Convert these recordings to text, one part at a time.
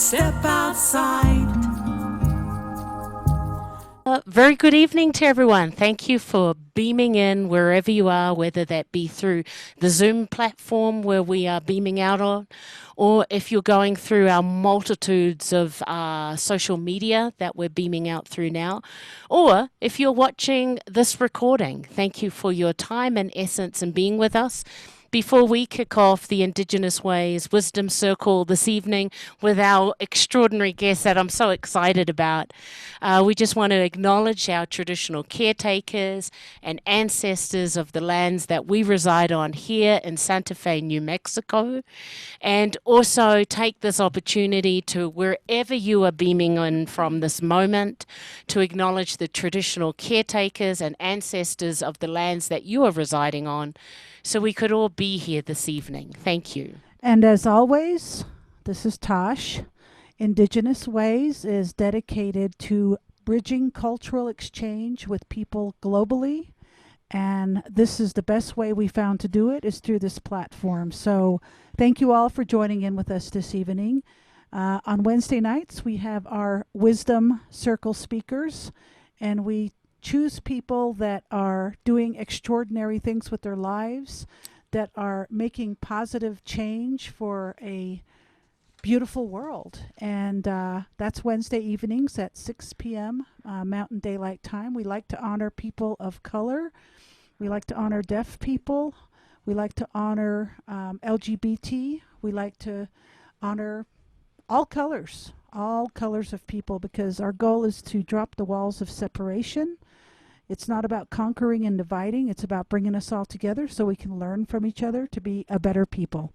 Step outside. Very good evening to everyone. Thank you for beaming in wherever you are, whether that be through the Zoom platform where we are beaming out on, or if you're going through our multitudes of social media that we're beaming out through now, or if you're watching this recording. Thank you for your time and essence in being with us. Before we kick off the Indigenous Ways Wisdom Circle this evening with our extraordinary guest that I'm so excited about, we just want to acknowledge our traditional caretakers and ancestors of the lands that we reside on here in Santa Fe, New Mexico, and also take this opportunity to, wherever you are beaming in from this moment, to acknowledge the traditional caretakers and ancestors of the lands that you are residing on, so we could all be here this evening. Thank you. And as always, this is Tosh. Indigenous Ways is dedicated to bridging cultural exchange with people globally. And this is the best way we found to do it is through this platform. So thank you all for joining in with us this evening. On Wednesday nights, we have our Wisdom Circle speakers, and we choose people that are doing extraordinary things with their lives, that are making positive change for a beautiful world. And that's Wednesday evenings at 6 p.m. Mountain Daylight Time. We like to honor people of color. We like to honor deaf people. We like to honor LGBT. We like to honor all colors of people, because our goal is to drop the walls of separation. It's not about conquering and dividing. It's about bringing us all together so we can learn from each other to be a better people.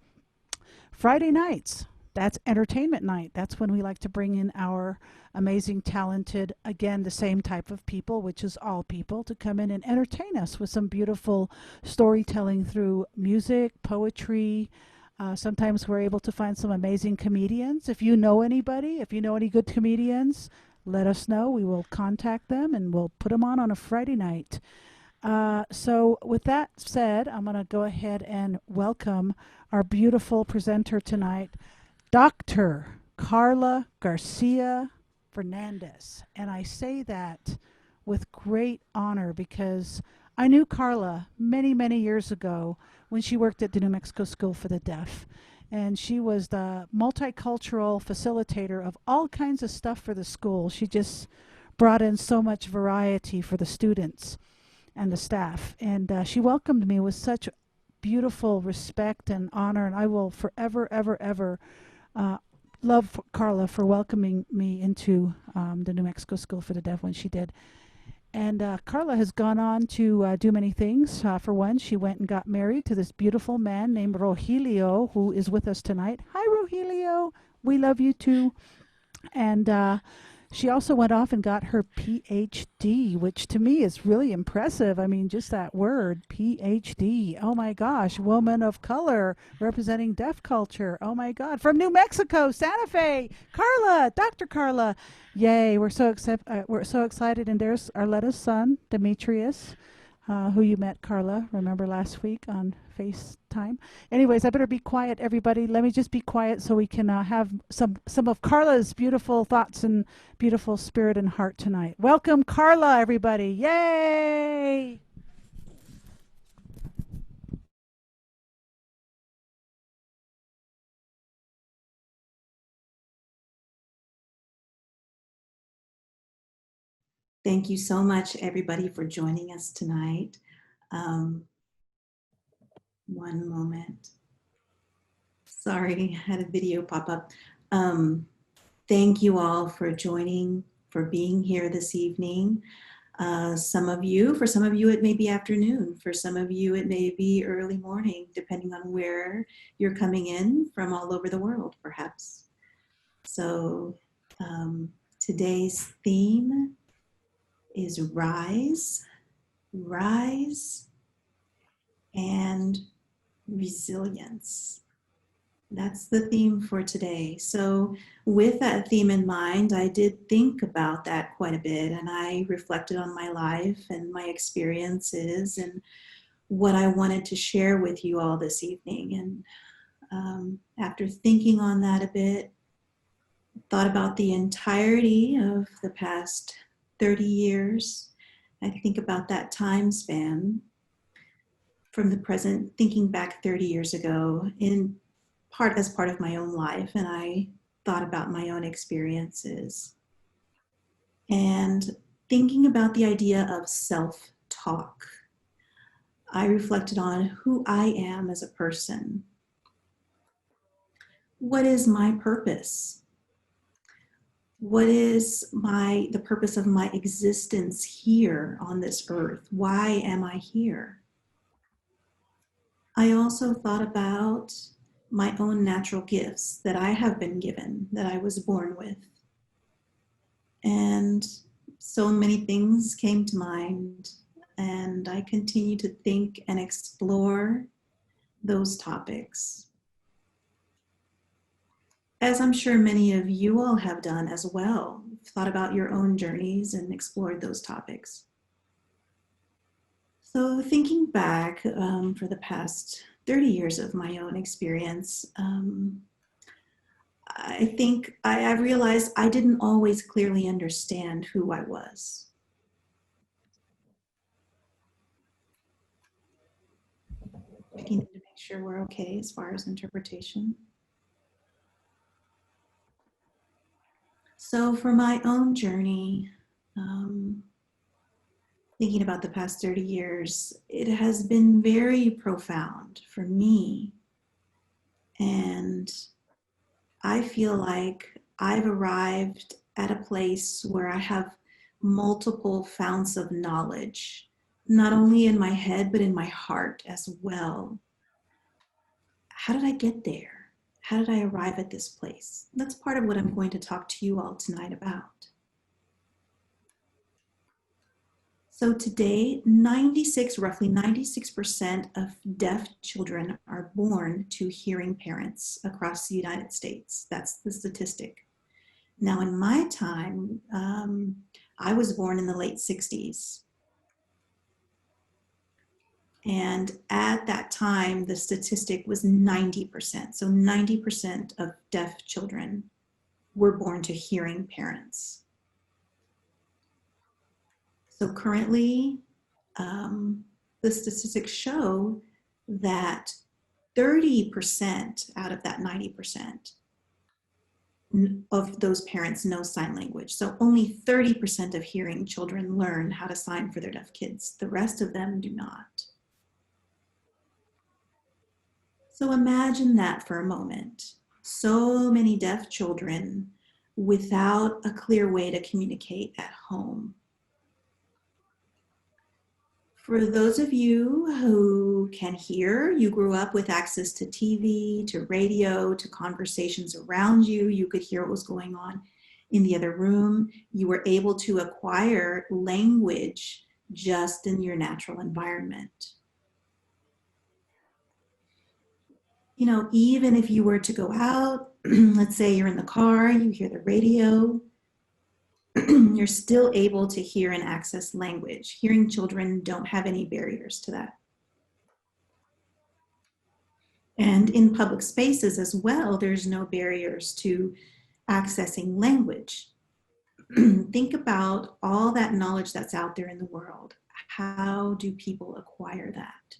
Friday nights, that's entertainment night. That's when we like to bring in our amazing, talented, again, the same type of people, which is all people, to come in and entertain us with some beautiful storytelling through music, poetry. Sometimes we're able to find some amazing comedians. If you know anybody, if you know any good comedians, let us know. We will contact them and we'll put them on a Friday night. So with that said, I'm going to go ahead and welcome our beautiful presenter tonight, Dr. Carla Garcia-Fernández. And I say that with great honor because I knew Carla many, many years ago when she worked at the New Mexico School for the Deaf. And she was the multicultural facilitator of all kinds of stuff for the school. She just brought in so much variety for the students and the staff. And she welcomed me with such beautiful respect and honor. And I will forever, ever, ever love Carla for welcoming me into the New Mexico School for the Deaf when she did. And Carla has gone on to do many things. For one, she went and got married to this beautiful man named Rogelio, who is with us tonight. Hi, Rogelio. We love you too. And she also went off and got her PhD, which to me is really impressive. I mean, just that word, PhD. Oh my gosh, woman of color representing deaf culture. Oh my God, from New Mexico, Santa Fe, Carla, Dr. Carla. Yay, we're so excited. And there's Arletta's son, Demetrius, who you met, Carla, remember last week on FaceTime. Anyways, I better be quiet, everybody. Let me just be quiet so we can have some of Carla's beautiful thoughts and beautiful spirit and heart tonight. Welcome, Carla, everybody. Yay! Thank you so much, everybody, for joining us tonight. One moment. Sorry, I had a video pop up. Thank you all for joining, for being here this evening. For some of you, it may be afternoon. For some of you, it may be early morning, depending on where you're coming in from all over the world, perhaps. So today's theme is rise, and resilience. That's the theme for today. So with that theme in mind, I did think about that quite a bit, and I reflected on my life and my experiences and what I wanted to share with you all this evening. And after thinking on that a bit, thought about the entirety of the past 30 years. I think about that time span from the present, thinking back 30 years ago as part of my own life, and I thought about my own experiences. And thinking about the idea of self-talk, I reflected on who I am as a person. What is my purpose? What is the purpose of my existence here on this earth? Why am I here? I also thought about my own natural gifts that I have been given, that I was born with. And so many things came to mind, and I continue to think and explore those topics, as I'm sure many of you all have done as well. Thought about your own journeys and explored those topics. So thinking back for the past 30 years of my own experience, I think I realized I didn't always clearly understand who I was. Checking to make sure we're okay as far as interpretation. So for my own journey, thinking about the past 30 years, it has been very profound for me. And I feel like I've arrived at a place where I have multiple founts of knowledge, not only in my head, but in my heart as well. How did I get there? How did I arrive at this place? That's part of what I'm going to talk to you all tonight about. So today, roughly 96% of deaf children are born to hearing parents across the United States. That's the statistic. Now, in my time, I was born in the late 60s. And at that time, the statistic was 90%. So 90% of deaf children were born to hearing parents. So currently, the statistics show that 30% out of that 90% of those parents know sign language. So only 30% of hearing children learn how to sign for their deaf kids. The rest of them do not. So imagine that for a moment. So many deaf children without a clear way to communicate at home. For those of you who can hear, you grew up with access to TV, to radio, to conversations around you. You could hear what was going on in the other room. You were able to acquire language just in your natural environment. You know, even if you were to go out, let's say you're in the car, you hear the radio, you're still able to hear and access language. Hearing children don't have any barriers to that. And in public spaces as well, there's no barriers to accessing language. Think about all that knowledge that's out there in the world. How do people acquire that?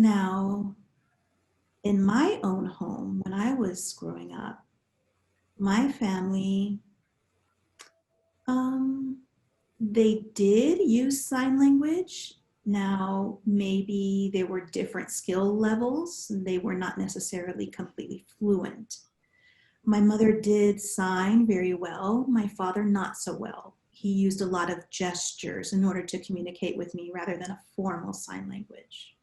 Now, in my own home, when I was growing up, my family, they did use sign language. Now, maybe there were different skill levels. They were not necessarily completely fluent. My mother did sign very well. My father, not so well. He used a lot of gestures in order to communicate with me rather than a formal sign language.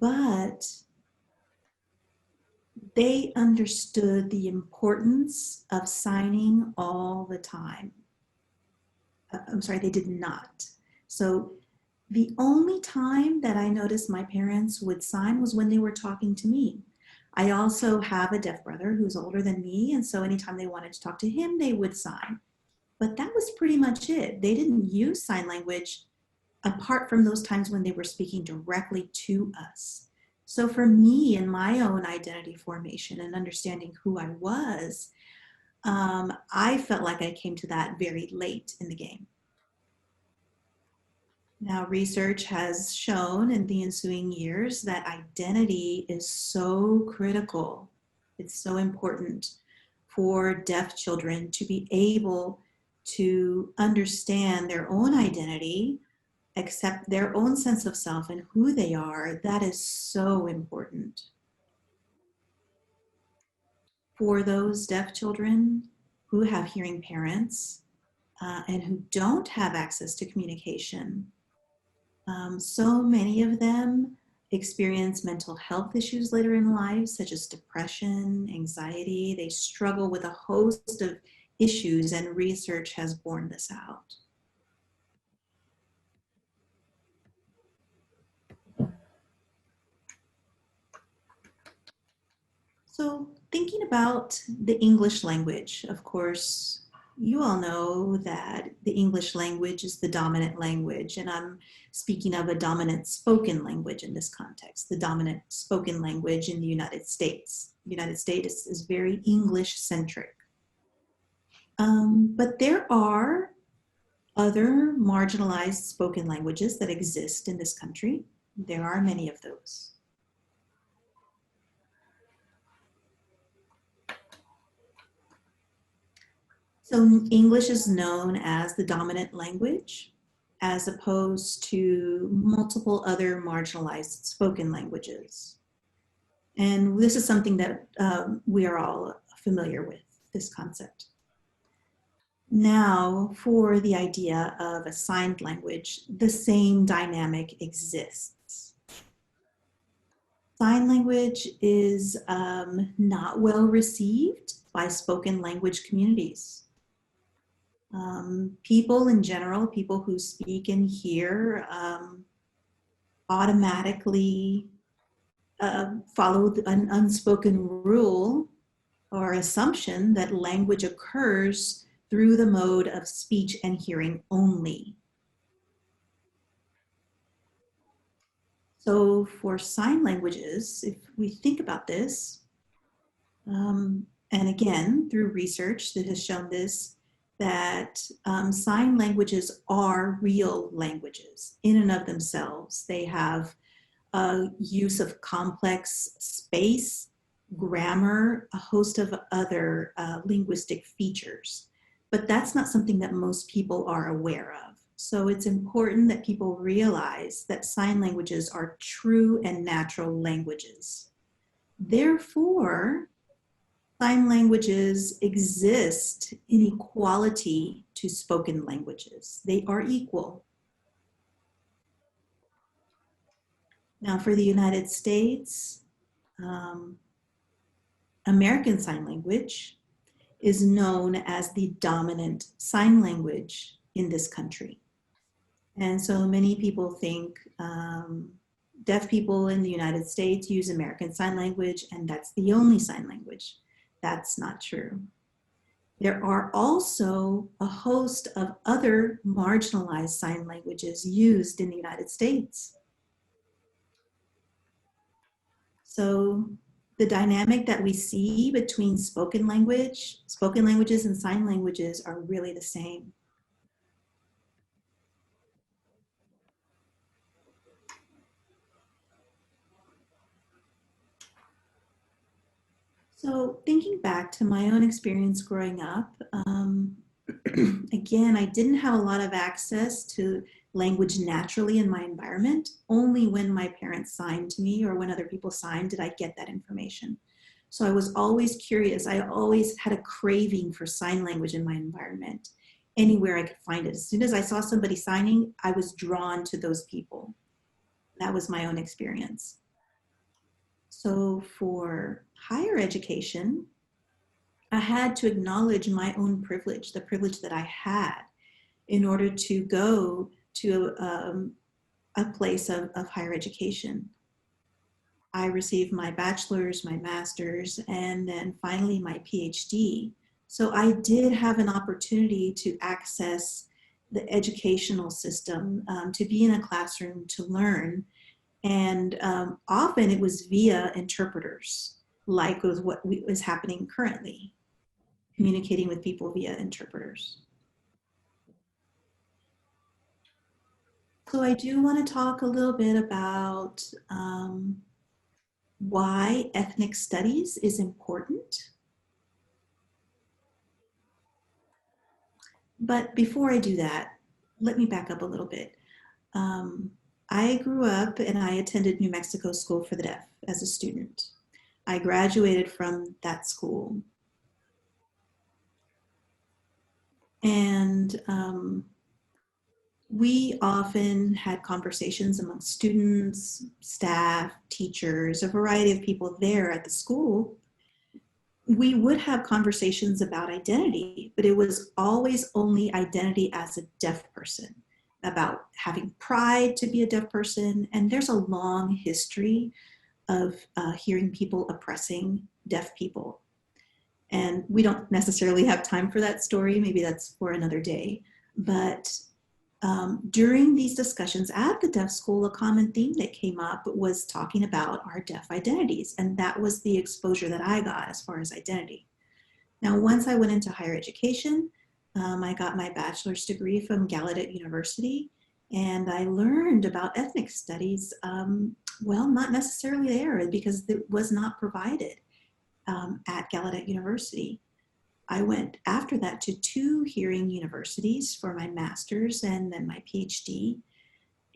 But they understood the importance of signing all the time. I'm sorry, they did not. So the only time that I noticed my parents would sign was when they were talking to me. I also have a deaf brother who's older than me, and so anytime they wanted to talk to him, they would sign. But that was pretty much it. They didn't use sign language apart from those times when they were speaking directly to us. So for me, in my own identity formation and understanding who I was, I felt like I came to that very late in the game. Now, research has shown in the ensuing years that identity is so critical. It's so important for deaf children to be able to understand their own identity, accept their own sense of self and who they are. That is so important. For those deaf children who have hearing parents and who don't have access to communication, so many of them experience mental health issues later in life, such as depression, anxiety. They struggle with a host of issues, and research has borne this out. So thinking about the English language, of course, you all know that the English language is the dominant language, and I'm speaking of a dominant spoken language in this context, the dominant spoken language in the United States. The United States is very English-centric. But there are other marginalized spoken languages that exist in this country. There are many of those. So English is known as the dominant language, as opposed to multiple other marginalized spoken languages. And this is something that we are all familiar with, this concept. Now, for the idea of a signed language, the same dynamic exists. Sign language is not well received by spoken language communities. People in general, people who speak and hear, automatically follow an unspoken rule or assumption that language occurs through the mode of speech and hearing only. So for sign languages, if we think about this, and again, through research that has shown this, that sign languages are real languages in and of themselves. They have use of complex space, grammar, a host of other linguistic features. But that's not something that most people are aware of. So it's important that people realize that sign languages are true and natural languages. Therefore, sign languages exist in equality to spoken languages. They are equal. Now for the United States, American Sign Language is known as the dominant sign language in this country. And so many people think deaf people in the United States use American Sign Language and that's the only sign language. That's not true. There are also a host of other marginalized sign languages used in the United States. So the dynamic that we see between spoken languages and sign languages are really the same. So thinking back to my own experience growing up, again, I didn't have a lot of access to language naturally in my environment. Only when my parents signed to me or when other people signed did I get that information. So I was always curious. I always had a craving for sign language in my environment, anywhere I could find it. As soon as I saw somebody signing, I was drawn to those people. That was my own experience. So for higher education, I had to acknowledge my own privilege, the privilege that I had in order to go to a place of higher education. I received my bachelor's, my master's, and then finally my PhD. So I did have an opportunity to access the educational system, to be in a classroom, to learn. And often it was via interpreters, like with what is happening currently, communicating with people via interpreters. So I do want to talk a little bit about why ethnic studies is important. But before I do that, let me back up a little bit. I grew up and I attended New Mexico School for the Deaf as a student. I graduated from that school. And we often had conversations among students, staff, teachers, a variety of people there at the school. We would have conversations about identity, but it was always only identity as a deaf person, about having pride to be a deaf person. And there's a long history of hearing people oppressing deaf people. And we don't necessarily have time for that story. Maybe that's for another day. But during these discussions at the deaf school, a common theme that came up was talking about our deaf identities. And that was the exposure that I got as far as identity. Now, once I went into higher education, I got my bachelor's degree from Gallaudet University, and I learned about ethnic studies. Well, not necessarily there because it was not provided at Gallaudet University. I went after that to 2 hearing universities for my master's and then my PhD.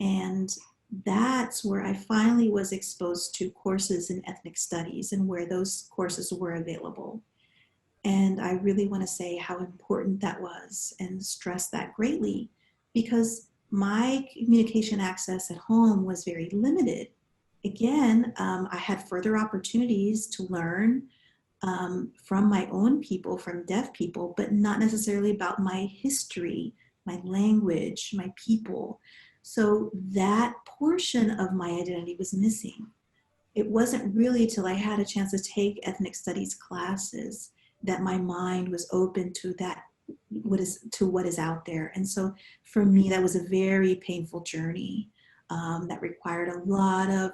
And that's where I finally was exposed to courses in ethnic studies and where those courses were available. And I really want to say how important that was and stress that greatly, because my communication access at home was very limited. Again, I had further opportunities to learn from my own people, from deaf people, but not necessarily about my history, my language, my people. So that portion of my identity was missing. It wasn't really till I had a chance to take ethnic studies classes that my mind was open to that, what is out there. And so for me, that was a very painful journey that required a lot of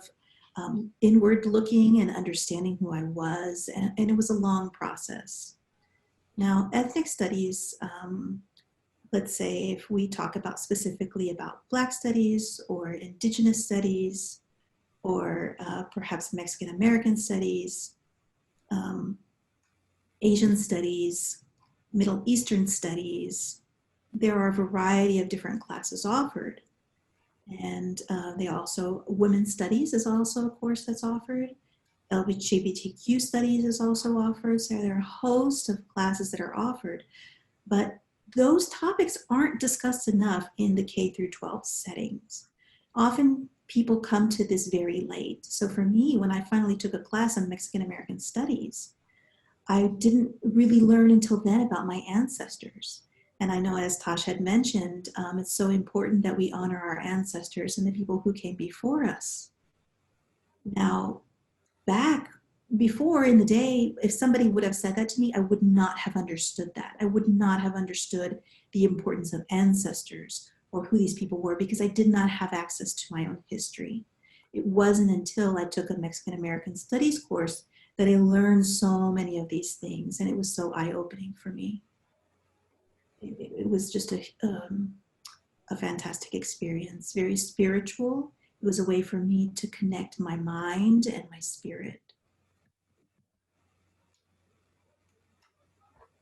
inward looking and understanding who I was, and it was a long process. Now, ethnic studies, let's say if we talk about specifically about Black studies or Indigenous studies, or perhaps Mexican American studies, Asian studies, Middle Eastern studies, there are a variety of different classes offered. And they also, women's studies is also a course that's offered. LGBTQ studies is also offered. So there are a host of classes that are offered, but those topics aren't discussed enough in the K through 12 settings. Often people come to this very late. So for me, when I finally took a class on Mexican American studies, I didn't really learn until then about my ancestors. And I know, as Tosh had mentioned, it's so important that we honor our ancestors and the people who came before us. Now, back before in the day, if somebody would have said that to me, I would not have understood that. I would not have understood the importance of ancestors or who these people were, because I did not have access to my own history. It wasn't until I took a Mexican American Studies course that I learned so many of these things, and it was so eye-opening for me. It was just a fantastic experience, very spiritual. It was a way for me to connect my mind and my spirit.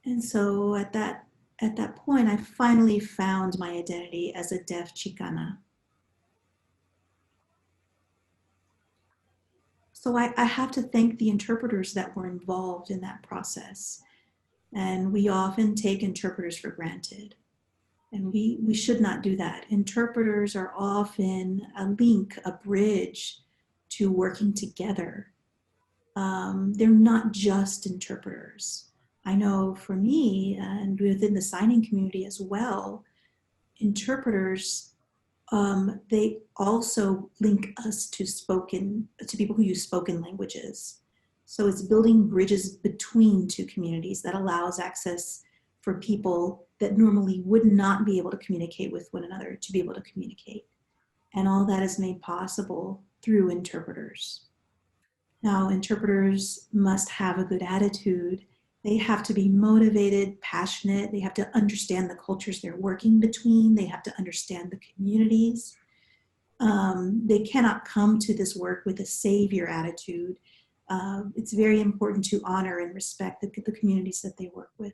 And so at that point, I finally found my identity as a deaf Chicana. So I have to thank the interpreters that were involved in that process. And we often take interpreters for granted. And we should not do that. Interpreters are often a link, a bridge to working together. They're not just interpreters. I know for me, and within the signing community as well, interpreters, they also link us to people who use spoken languages. So it's building bridges between 2 communities that allows access for people that normally would not be able to communicate with one another to be able to communicate. And all that is made possible through interpreters. Now, interpreters must have a good attitude. They have to be motivated, passionate. They have to understand the cultures they're working between. They have to understand the communities. They cannot come to this work with a savior attitude. It's very important to honor and respect the communities that they work with.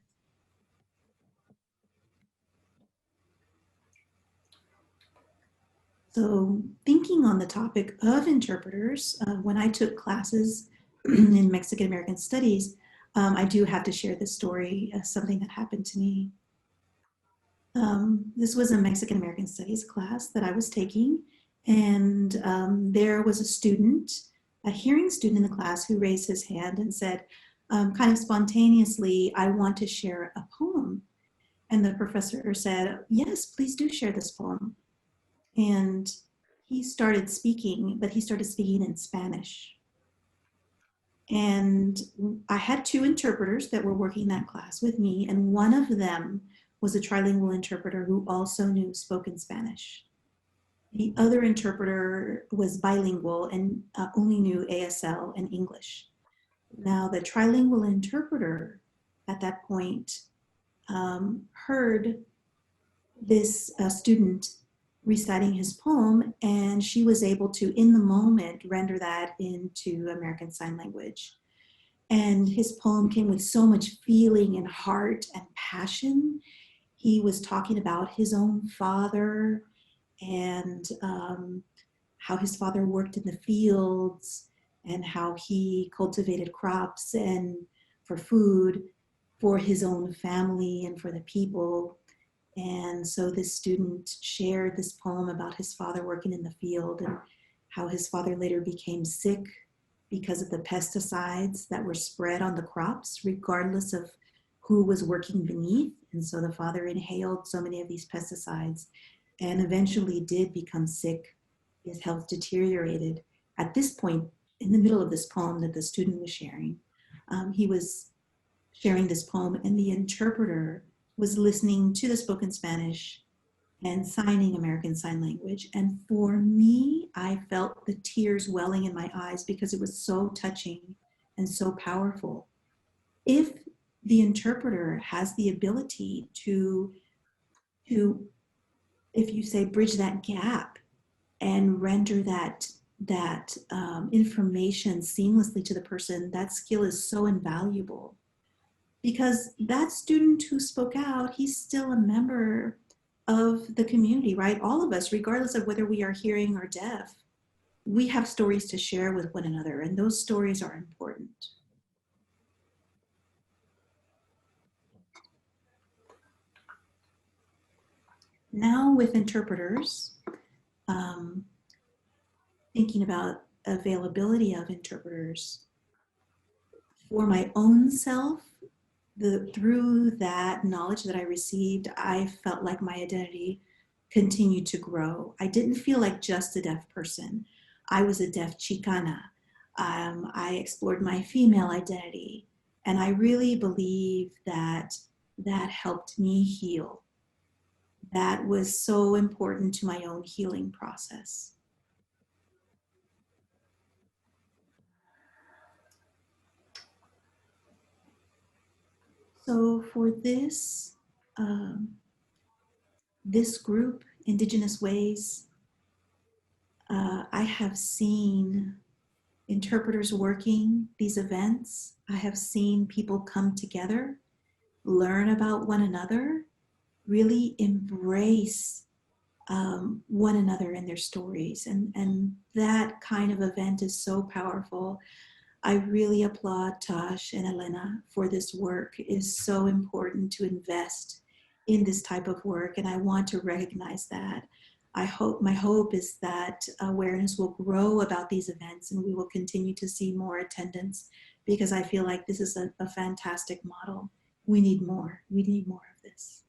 So thinking on the topic of interpreters, when I took classes in Mexican American Studies, I do have to share this story, something that happened to me. This was a Mexican American Studies class that I was taking, and there was a student, a hearing student in the class, who raised his hand and said, kind of spontaneously, "I want to share a poem." And the professor said, "Yes, please do share this poem." And he started speaking, but he started speaking in Spanish. And I had two interpreters that were working that class with me, and one of them was a trilingual interpreter who also knew spoken Spanish. The other interpreter was bilingual and only knew ASL and English. Now, the trilingual interpreter at that point heard this student reciting his poem, and she was able to, in the moment, render that into American Sign Language. And his poem came with so much feeling and heart and passion. He was talking about his own father and how his father worked in the fields and how he cultivated crops and for food for his own family and for the people. And so this student shared this poem about his father working in the field and how his father later became sick because of the pesticides that were spread on the crops, regardless of who was working beneath. And so the father inhaled so many of these pesticides and eventually did become sick. His health deteriorated. At this point, in the middle of this poem that the student was sharing, he was sharing this poem, and the interpreter was listening to the spoken Spanish and signing American Sign Language. And for me, I felt the tears welling in my eyes because it was so touching and so powerful. If the interpreter has the ability to if you say, bridge that gap and render that information seamlessly to the person, that skill is so invaluable. Because that student who spoke out, he's still a member of the community, right? All of us, regardless of whether we are hearing or deaf, we have stories to share with one another, and those stories are important. Now with interpreters, thinking about availability of interpreters, for my own self, through that knowledge that I received, I felt like my identity continued to grow. I didn't feel like just a deaf person. I was a deaf Chicana. I explored my female identity. And I really believe that that helped me heal. That was so important to my own healing process. So for this, this group, IndigenousWays, I have seen interpreters working these events. I have seen people come together, learn about one another, really embrace one another and their stories. And that kind of event is so powerful. I really applaud Tosh and Elena for this work. It is so important to invest in this type of work, and I want to recognize that. My hope is that awareness will grow about these events and we will continue to see more attendance, because I feel like this is a fantastic model. We need more of this.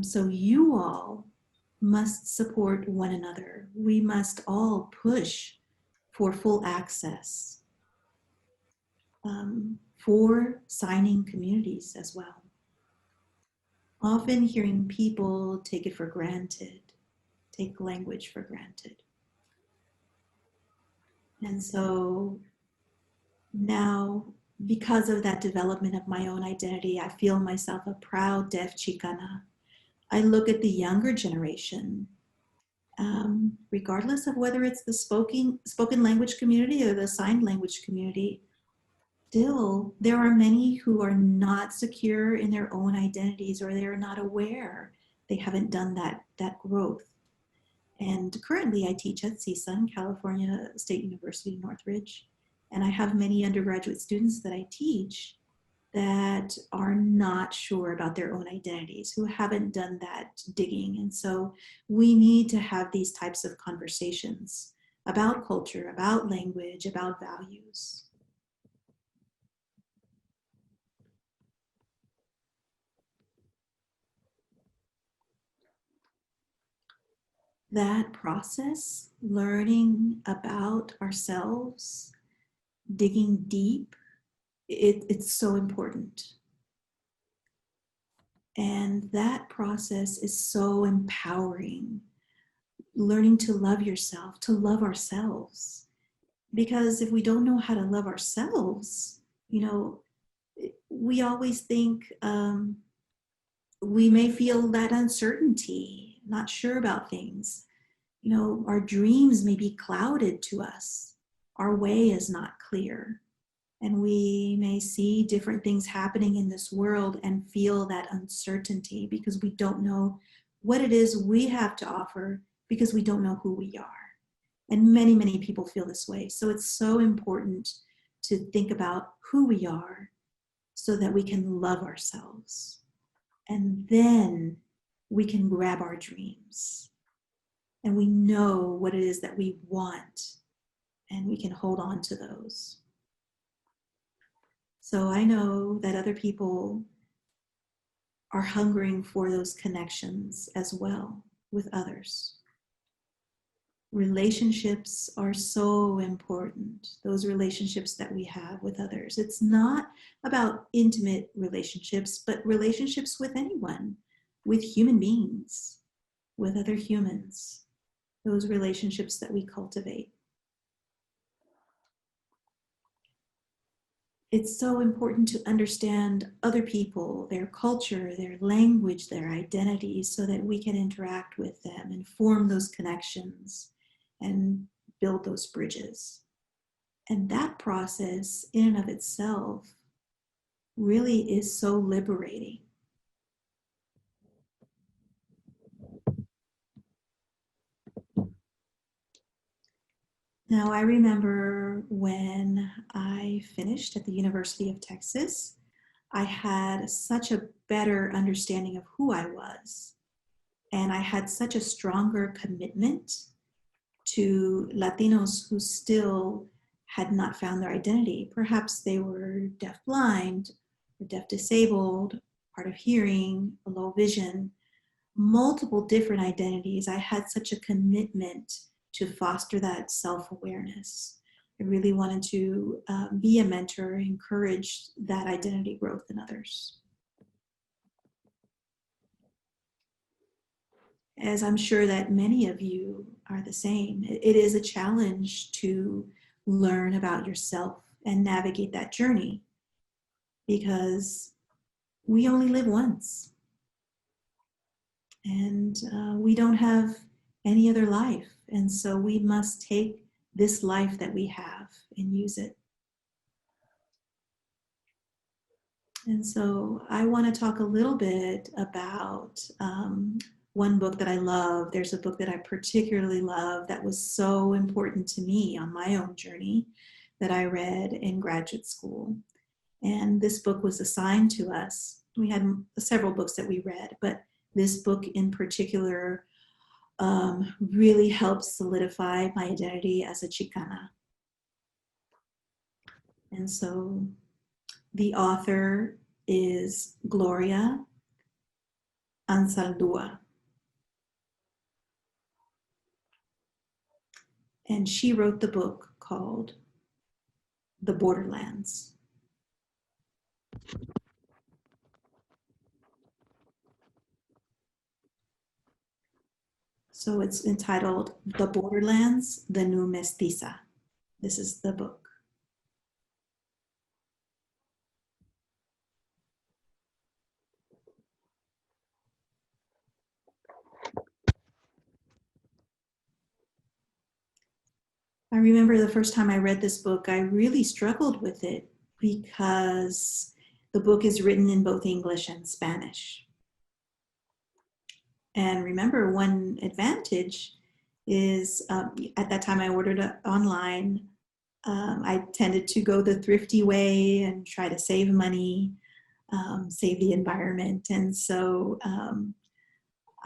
So you all must support one another. We must all push for full access, for signing communities as well. Often hearing people take it for granted, take language for granted. And so now, because of that development of my own identity, I feel myself a proud deaf Chicana. I look at the younger generation, regardless of whether it's the spoken language community or the sign language community, still there are many who are not secure in their own identities, or they're not aware. They haven't done that growth. And currently I teach at CSUN, California State University, Northridge. And I have many undergraduate students that I teach that are not sure about their own identities, who haven't done that digging. And so we need to have these types of conversations about culture, about language, about values. That process, learning about ourselves, digging deep, it's so important. And that process is so empowering. Learning to love yourself, to love ourselves. Because if we don't know how to love ourselves, you know, we always think we may feel that uncertainty, not sure about things. You know, our dreams may be clouded to us. Our way is not clear. And we may see different things happening in this world and feel that uncertainty because we don't know what it is we have to offer, because we don't know who we are. And many, many people feel this way. So it's so important to think about who we are so that we can love ourselves. And then we can grab our dreams. And we know what it is that we want. And we can hold on to those. So I know that other people are hungering for those connections as well with others. Relationships are so important, those relationships that we have with others. It's not about intimate relationships, but relationships with anyone, with human beings, with other humans, those relationships that we cultivate. It's so important to understand other people, their culture, their language, their identities, so that we can interact with them and form those connections and build those bridges. And that process in and of itself really is so liberating. Now, I remember when I finished at the University of Texas, I had such a better understanding of who I was. And I had such a stronger commitment to Latinos who still had not found their identity. Perhaps they were deaf-blind or deaf-disabled, hard of hearing, low vision, multiple different identities. I had such a commitment to foster that self-awareness. I really wanted to be a mentor, encourage that identity growth in others. As I'm sure that many of you are the same, it is a challenge to learn about yourself and navigate that journey, because we only live once. And we don't have any other life. And so we must take this life that we have and use it. And so I want to talk a little bit about one book that I love. There's a book that I particularly love that was so important to me on my own journey that I read in graduate school. And this book was assigned to us. We had several books that we read, but this book in particular really helped solidify my identity as a Chicana. And so the author is Gloria Ansaldúa. And she wrote the book called The Borderlands. So it's entitled The Borderlands, the New Mestiza. This is the book. I remember the first time I read this book, I really struggled with it because the book is written in both English and Spanish. And remember, one advantage is at that time I ordered it online. I tended to go the thrifty way and try to save money, save the environment. And so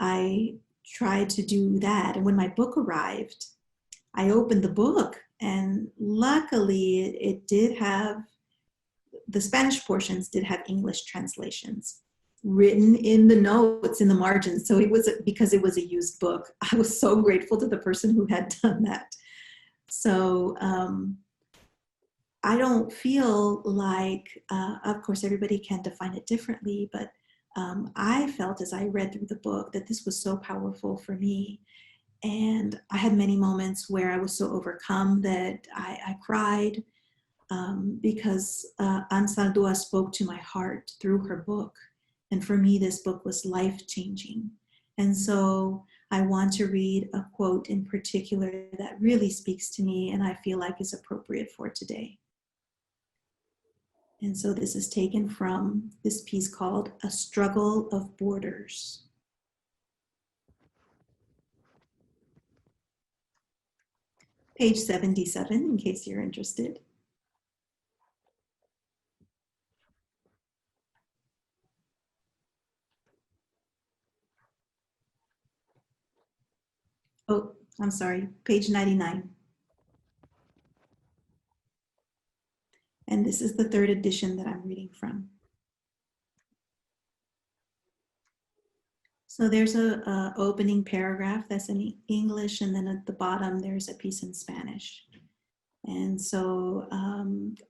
I tried to do that. And when my book arrived, I opened the book, and luckily it did have, the Spanish portions did have English translations written in the notes, in the margins. So it was, because it was a used book, I was so grateful to the person who had done that. So I don't feel like, of course, everybody can define it differently, but I felt as I read through the book that this was so powerful for me. And I had many moments where I was so overcome that I cried because Ansaldúa spoke to my heart through her book. And for me, this book was life-changing. And so I want to read a quote in particular that really speaks to me and I feel like is appropriate for today. And so this is taken from this piece called A Struggle of Borders. Page 77, in case you're interested. Oh, I'm sorry, page 99. And this is the third edition that I'm reading from. So there's a opening paragraph that's in English, and then at the bottom there's a piece in Spanish. And so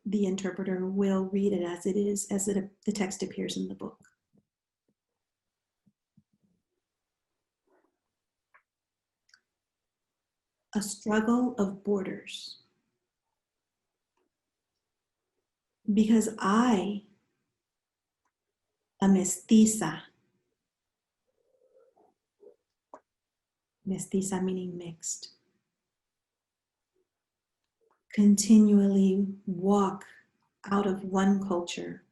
the interpreter will read it as it is, as the text appears in the book. A struggle of borders. Because I, a mestiza, mestiza meaning mixed, continually walk out of one culture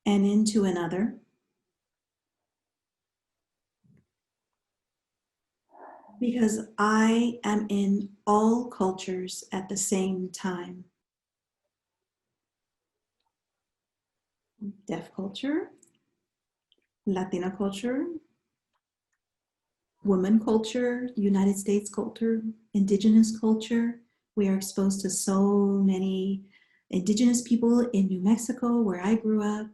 and into another, because I am in all cultures at the same time. Deaf culture, Latina culture, women culture, United States culture, indigenous culture. We are exposed to so many indigenous people in New Mexico, where I grew up.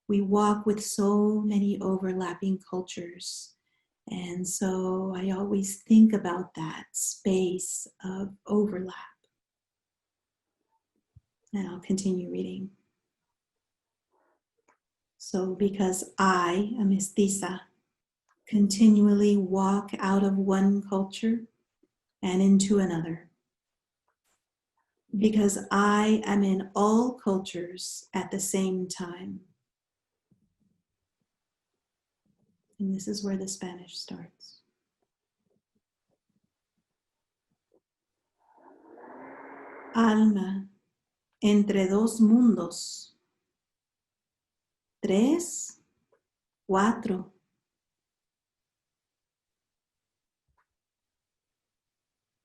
We walk with so many overlapping cultures. And so I always think about that space of overlap. And I'll continue reading. So because I, a mestiza, continually walk out of one culture and into another, because I am in all cultures at the same time. And this is where the Spanish starts. Alma, entre dos mundos, 3, 4.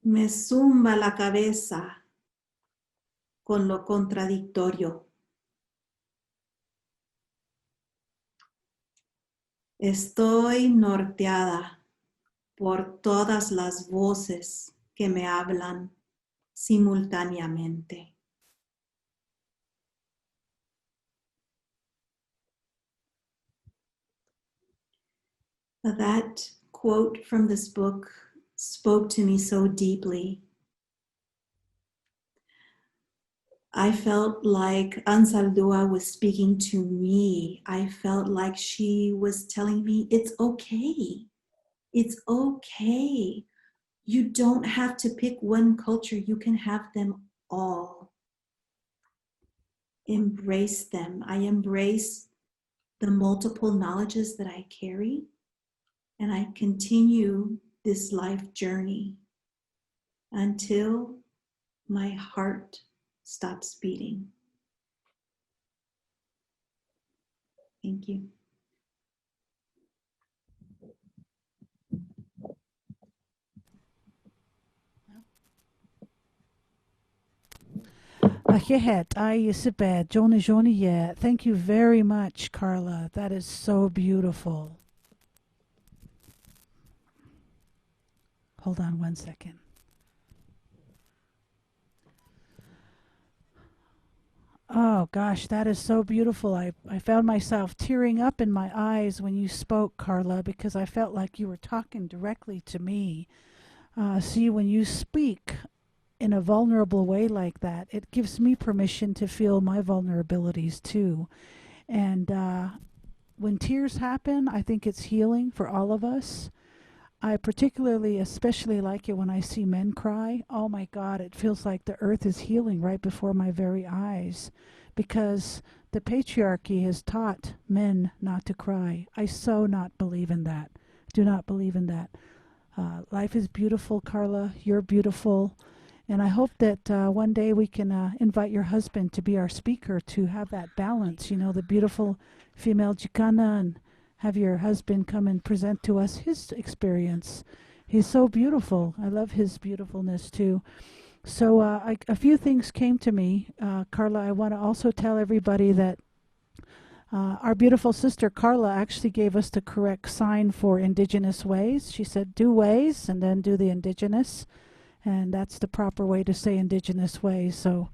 Me zumba la cabeza con lo contradictorio. Estoy norteada por todas las voces que me hablan simultáneamente. That quote from this book spoke to me so deeply. I felt like Ansaldúa was speaking to me. I felt like she was telling me, it's okay. It's okay. You don't have to pick one culture. You can have them all. Embrace them. I embrace the multiple knowledges that I carry, and I continue this life journey until my heart stops beating. Thank you. Thank you very much, Carla. That is so beautiful. Hold on one second. Oh gosh, that is so beautiful. I found myself tearing up in my eyes when you spoke, Carla, because I felt like you were talking directly to me. See, when you speak in a vulnerable way like that, it gives me permission to feel my vulnerabilities too. And when tears happen, I think it's healing for all of us. I particularly, especially like it when I see men cry. Oh my God, it feels like the earth is healing right before my very eyes, because the patriarchy has taught men not to cry. I so not believe in that. Do not believe in that. Life is beautiful, Carla. You're beautiful. And I hope that one day we can invite your husband to be our speaker, to have that balance, you know, the beautiful female Chicana, and have your husband come and present to us his experience. He's so beautiful. I love his beautifulness too. So a few things came to me. Carla, I want to also tell everybody that our beautiful sister Carla actually gave us the correct sign for indigenous ways. She said, do ways and then do the indigenous. And that's the proper way to say indigenous ways. So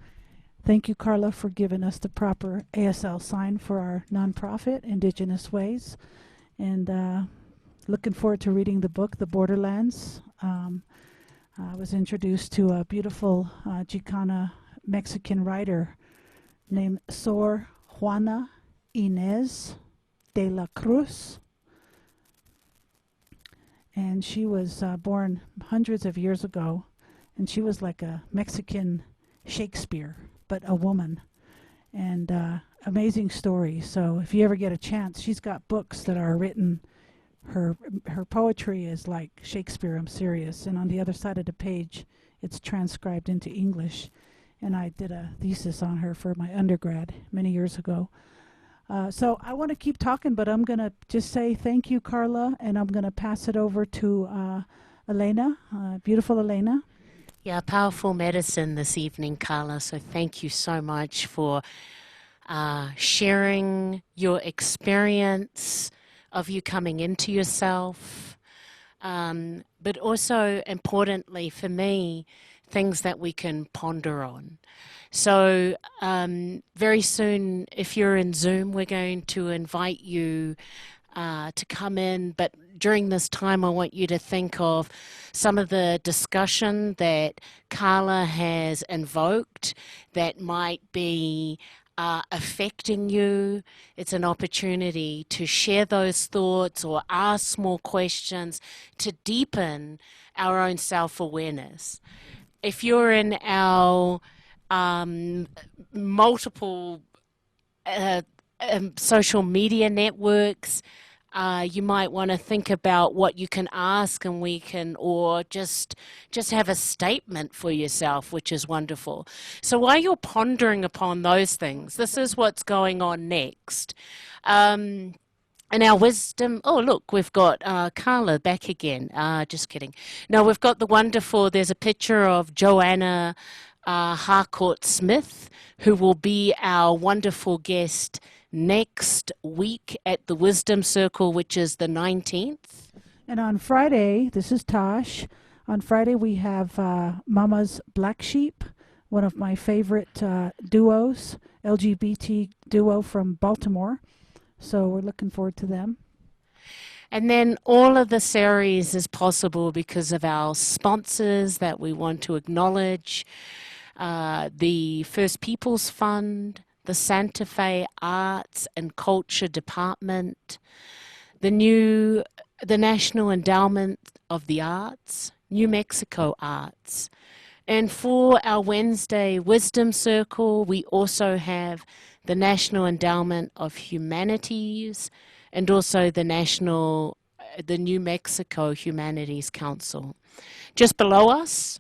thank you, Carla, for giving us the proper ASL sign for our nonprofit, Indigenous Ways. And looking forward to reading the book, The Borderlands. I was introduced to a beautiful Chicana Mexican writer named Sor Juana Inez de la Cruz. And she was born hundreds of years ago. And she was like a Mexican Shakespeare, but a woman. And amazing story. So if you ever get a chance, she's got books that are written. Her poetry is like Shakespeare, I'm serious. And on the other side of the page, it's transcribed into English. And I did a thesis on her for my undergrad many years ago. So I want to keep talking, but I'm going to just say thank you, Carla, and I'm going to pass it over to Elena, beautiful Elena. Yeah, powerful medicine this evening, Carla. So thank you so much for sharing your experience of you coming into yourself, but also importantly for me, things that we can ponder on. So very soon, if you're in Zoom, we're going to invite you to come in, but during this time I want you to think of some of the discussion that Carla has invoked that might be affecting you. It's an opportunity to share those thoughts or ask more questions to deepen our own self-awareness. If you're in our multiple social media networks, you might want to think about what you can ask, and we can, or just have a statement for yourself, which is wonderful. So while you're pondering upon those things, this is what's going on next. And our wisdom, oh look, we've got Carla back again, just kidding. No, we've got the wonderful, there's a picture of Joanna Harcourt Smith, who will be our wonderful guest next week at the Wisdom Circle, which is the 19th. And on Friday, this is Tosh. On Friday, we have Mama's Black Sheep, one of my favorite duos, LGBT duo from Baltimore. So we're looking forward to them. And then all of the series is possible because of our sponsors that we want to acknowledge. The First Peoples Fund, the Santa Fe Arts and Culture Department, the National Endowment of the Arts, New Mexico arts. And for our Wednesday Wisdom Circle, we also have the National Endowment of Humanities and also the New Mexico Humanities Council. Just below us,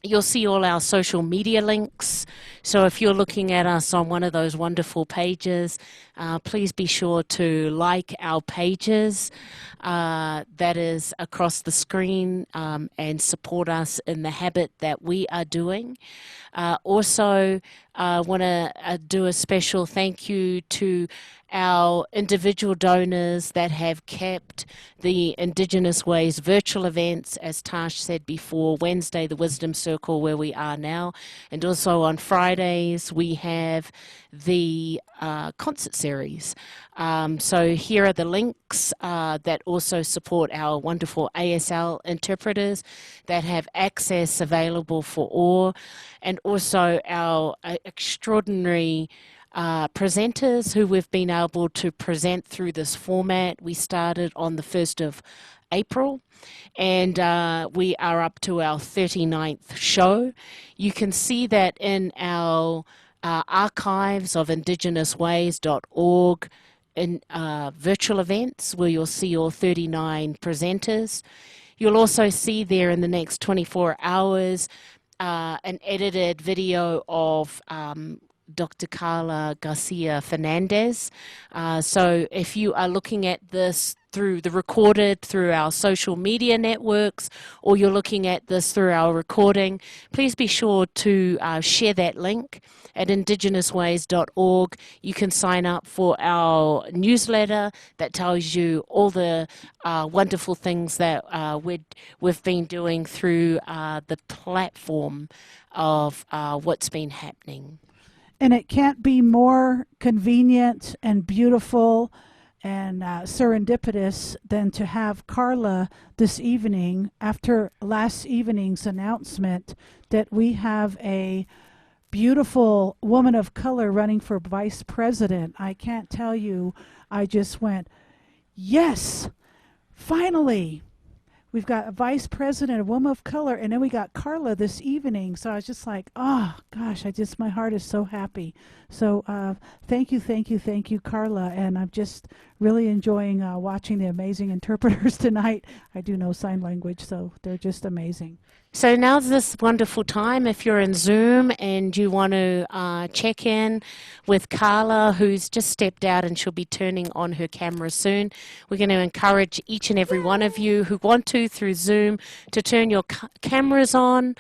you'll see all our social media links. So if you're looking at us on one of those wonderful pages, please be sure to like our pages. That is across the screen, and support us in the habit that we are doing. Also, I want to do a special thank you to our individual donors that have kept the Indigenous Ways virtual events, as Tash said before, Wednesday, the Wisdom Circle, where we are now, and also on Fridays, we have the concert series. So here are the links that also support our wonderful ASL interpreters that have access available for all, and also our extraordinary presenters who we've been able to present through this format. We started on the 1st of April, and we are up to our 39th show. You can see that in our archives of IndigenousWays.org in virtual events, where you'll see all 39 presenters. You'll also see there in the next 24 hours an edited video of Dr. Carla García-Fernández. So if you are looking at this through our social media networks, or you're looking at this through our recording, please be sure to share that link at IndigenousWays.org. You can sign up for our newsletter that tells you all the wonderful things that we've been doing through the platform of what's been happening. And it can't be more convenient and beautiful and serendipitous than to have Carla this evening, after last evening's announcement that we have a beautiful woman of color running for vice president. I can't tell you, I just went, yes, finally. We've got a vice president, a woman of color, and then we got Carla this evening. So I was just like, oh, gosh, my heart is so happy. So thank you, Carla. And I'm just really enjoying watching the amazing interpreters tonight. I do know sign language, so they're just amazing. So now's this wonderful time if you're in Zoom and you want to check in with Carla, who's just stepped out and she'll be turning on her camera soon. We're going to encourage each and every one of you who want to, through Zoom, to turn your cameras on.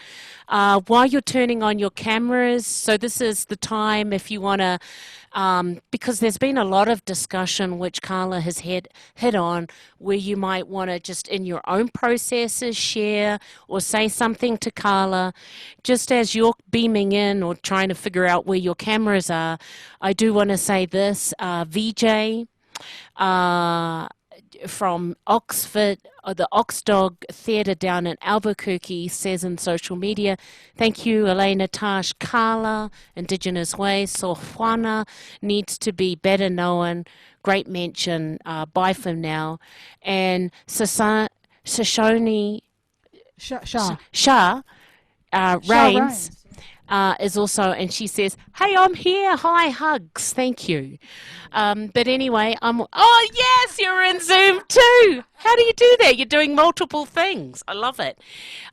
While you're turning on your cameras, so this is the time if you want to, because there's been a lot of discussion which Carla has hit on, where you might want to just in your own processes share or say something to Carla. Just as you're beaming in or trying to figure out where your cameras are, I do want to say this, VJ from Oxford, the Oxdog Theatre down in Albuquerque, says in social media, thank you, Elena, Tash, Carla, Indigenous Ways, so Juana needs to be better known, great mention, bye for now. And Shoshone Shah Rains is also, and she says, hey, I'm here, hi, hugs, thank you. But anyway, oh yes, you're in Zoom too. How do you do that? You're doing multiple things. I love it.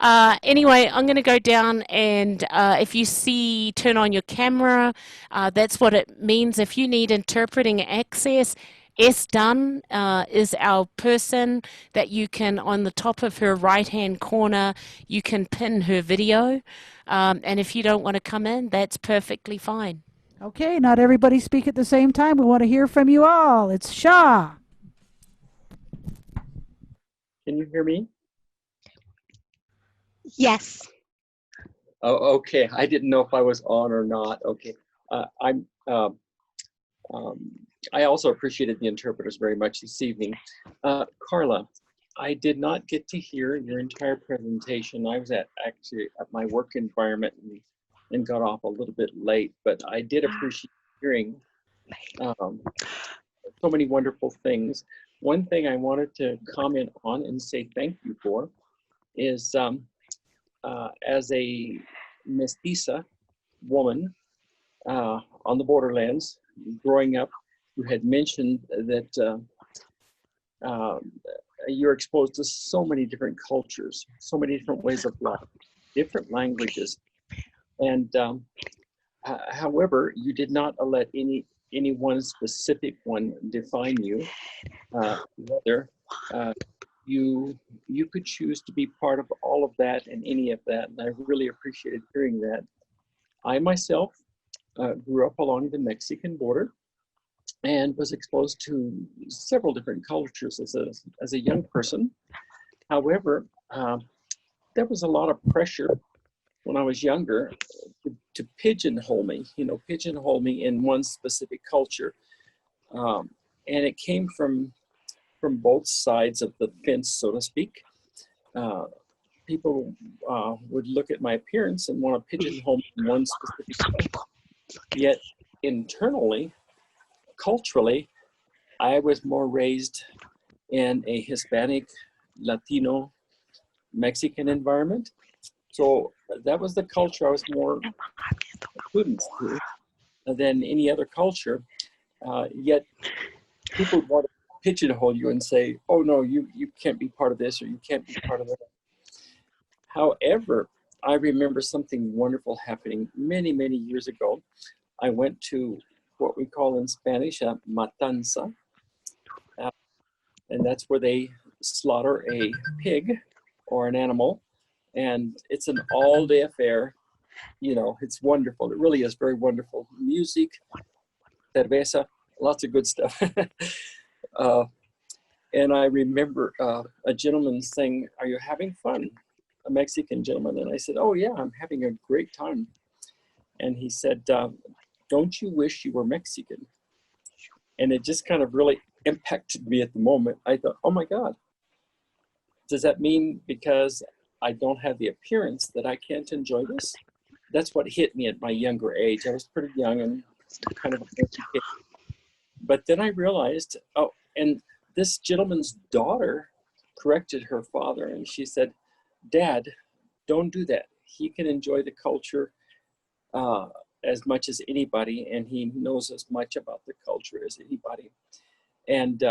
Anyway, I'm going to go down, and if you see, turn on your camera, that's what it means. If you need interpreting access, S. Dunn is our person that you can, on the top of her right-hand corner, you can pin her video. And if you don't want to come in, that's perfectly fine. Okay, not everybody speak at the same time. We want to hear from you all. It's Shah. Can you hear me? Yes. Oh, okay. I didn't know if I was on or not. Okay. I also appreciated the interpreters very much this evening. Carla, I did not get to hear your entire presentation. I was actually at my work environment and got off a little bit late, but I did appreciate hearing so many wonderful things. One thing I wanted to comment on and say thank you for is as a mestiza woman on the borderlands, growing up, you had mentioned that you're exposed to so many different cultures, so many different ways of life, different languages. And however, you did not let any one specific one define you. Rather, you could choose to be part of all of that and any of that. And I really appreciated hearing that. I myself grew up along the Mexican border and was exposed to several different cultures as a young person. However, there was a lot of pressure when I was younger to pigeonhole me, pigeonhole me in one specific culture. And it came from both sides of the fence, so to speak. People would look at my appearance and want to pigeonhole me in one specific culture. Yet internally, culturally, I was more raised in a Hispanic, Latino, Mexican environment. So that was the culture I was more attuned to than any other culture. Yet people would want to pigeonhole you and say, oh no, you can't be part of this or you can't be part of that. However, I remember something wonderful happening many, many years ago. I went to what we call in Spanish a matanza, and that's where they slaughter a pig or an animal, and it's an all-day affair. It's wonderful. It really is very wonderful. Music, cerveza, lots of good stuff. And I remember a gentleman saying, "Are you having fun?" A Mexican gentleman. And I said, "Oh yeah, I'm having a great time." And he said, "Don't you wish you were Mexican?" And it just kind of really impacted me at the moment. I thought, oh my God, does that mean because I don't have the appearance that I can't enjoy this? That's what hit me at my younger age. I was pretty young and kind of, but then I realized, oh, and this gentleman's daughter corrected her father and she said, "Dad, don't do that. He can enjoy the culture as much as anybody, and he knows as much about the culture as anybody." And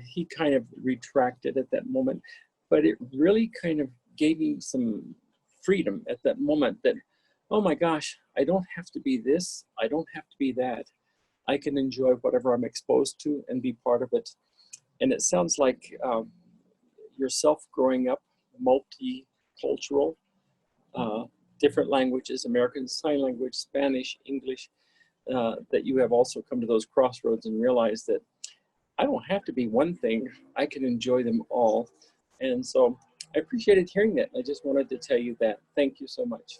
he kind of retracted at that moment, but it really kind of gave me some freedom at that moment that, oh my gosh, I don't have to be this, I don't have to be that. I can enjoy whatever I'm exposed to and be part of it. And it sounds like yourself growing up multicultural, different languages, American Sign Language, Spanish, English, that you have also come to those crossroads and realized that I don't have to be one thing, I can enjoy them all. And so I appreciated hearing that. I just wanted to tell you that. Thank you so much.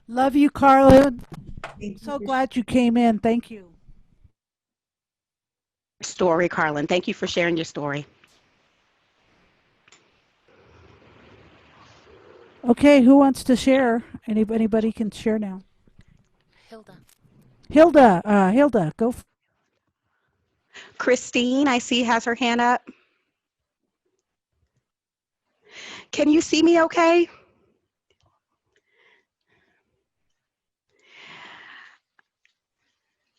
Love you, Carla. Thank you So for glad you came in. Thank you. Story, Carlin. Thank you for sharing your story. Okay, who wants to share? Anybody can share now. Hilda. Hilda, go. Christine, I see, has her hand up. Can you see me okay?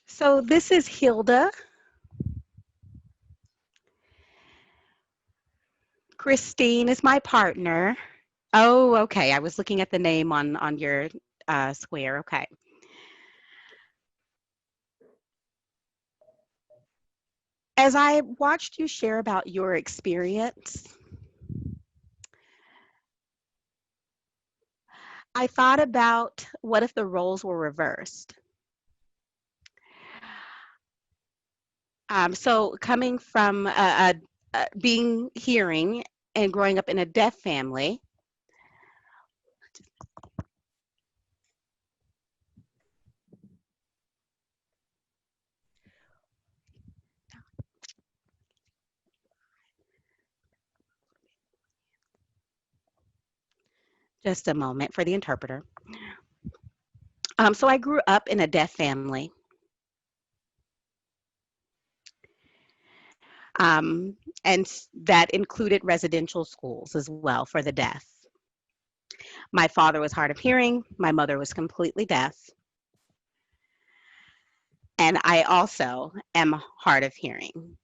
So this is Hilda. Christine is my partner. Oh, okay. I was looking at the name on your square. Okay. As I watched you share about your experience, I thought about what if the roles were reversed? So coming from being hearing and growing up in a deaf family, just a moment for the interpreter. So I grew up in a deaf family. and that included residential schools as well for the deaf. My father was hard of hearing, my mother was completely deaf, and I also am hard of hearing.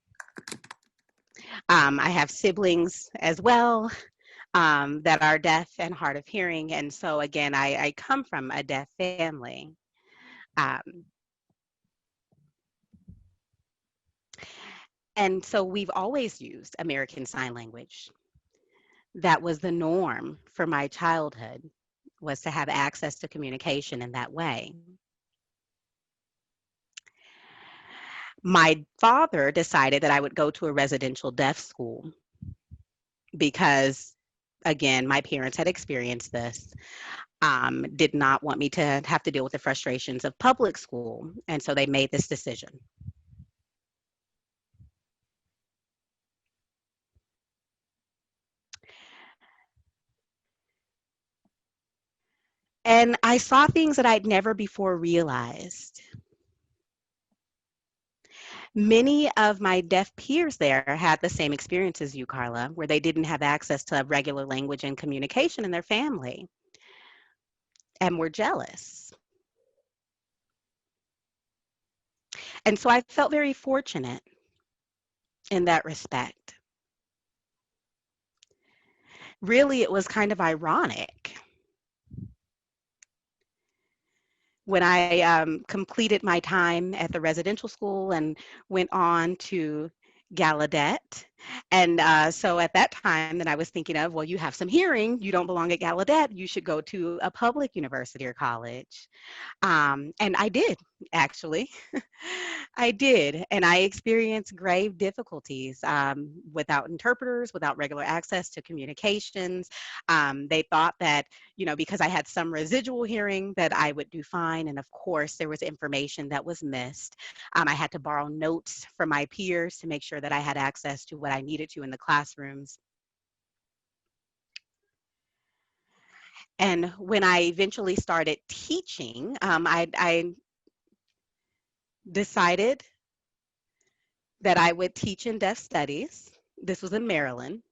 I have siblings as well that are deaf and hard of hearing, and so again, I come from a deaf family. And so we've always used American Sign Language. That was the norm for my childhood, was to have access to communication in that way. My father decided that I would go to a residential deaf school because, again, my parents had experienced this, did not want me to have to deal with the frustrations of public school, and so they made this decision. And I saw things that I'd never before realized. Many of my deaf peers there had the same experience as you, Carla, where they didn't have access to regular language and communication in their family and were jealous. And so I felt very fortunate in that respect. Really, it was kind of ironic. When I completed my time at the residential school and went on to Gallaudet. And so at that time, then I was thinking of, well, you have some hearing, you don't belong at Gallaudet, you should go to a public university or college. And I did, actually. I did. And I experienced grave difficulties without interpreters, without regular access to communications. They thought that, you know, because I had some residual hearing that I would do fine. And of course, there was information that was missed. I had to borrow notes from my peers to make sure that I had access to what I needed to in the classrooms. And when I eventually started teaching, I decided that I would teach in deaf studies. This was in Maryland.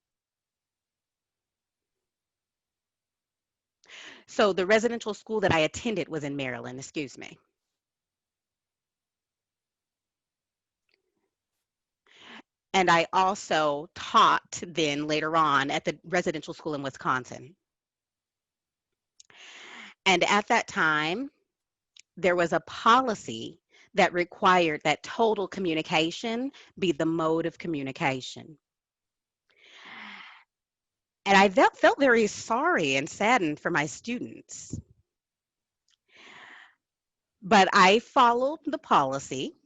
So the residential school that I attended was in Maryland, excuse me. And I also taught then later on at the residential school in Wisconsin. And at that time, there was a policy that required that total communication be the mode of communication. And I felt very sorry and saddened for my students. But I followed the policy.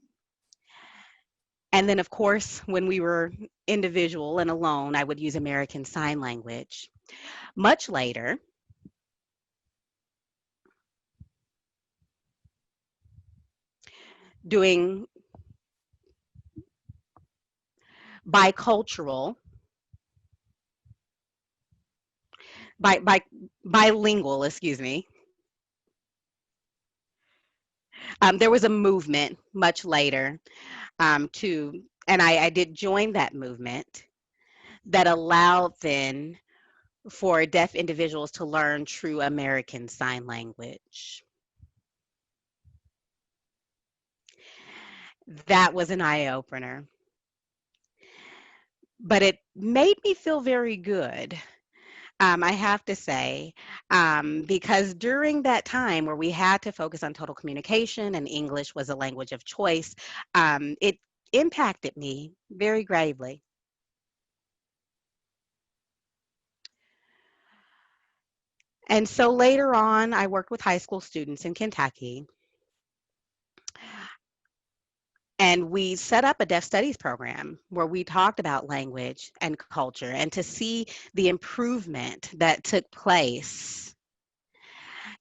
And then, of course, when we were individual and alone, I would use American Sign Language. Much later, doing bicultural, bilingual, excuse me. There was a movement much later and I did join that movement that allowed then for deaf individuals to learn true American Sign Language. That was an eye-opener. But it made me feel very good, I have to say, because during that time where we had to focus on total communication and English was a language of choice, it impacted me very gravely. And so later on, I worked with high school students in Kentucky. And we set up a deaf studies program where we talked about language and culture, and to see the improvement that took place